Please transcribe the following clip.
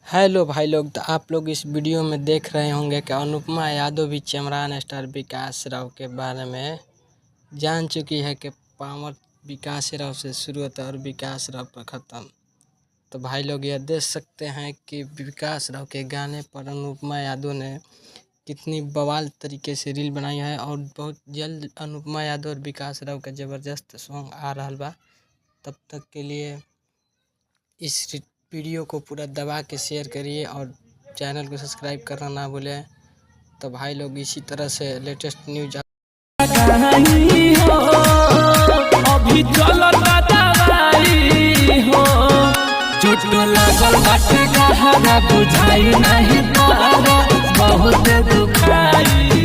Hello भाई लोग, तो आप लोग इस वीडियो में देख रहे होंगे कि अनुपमा यादव भी चमरान स्टार विकास राव के बारे में जान चुकी है कि पावर विकास राव से शुरू होता है और विकास राव पर ख़त्म। तो भाई लोग यह देख सकते हैं कि विकास राव के गाने पर अनुपमा यादव ने कितनी बवाल तरीके से रील बनाई है और बहुत जल्द अनुपमा यादव और विकास राव का ज़बरदस्त सॉन्ग आ रहा बा। तब तक के लिए इस वीडियो को पूरा दबा के शेयर करिए और चैनल को सब्सक्राइब करना ना भूलें। तो भाई लोग इसी तरह से लेटेस्ट न्यूज अभी चलता दवाई हो चोट लागल बाटे गहरा बुझाई नहीं तारा बहुत दुखाई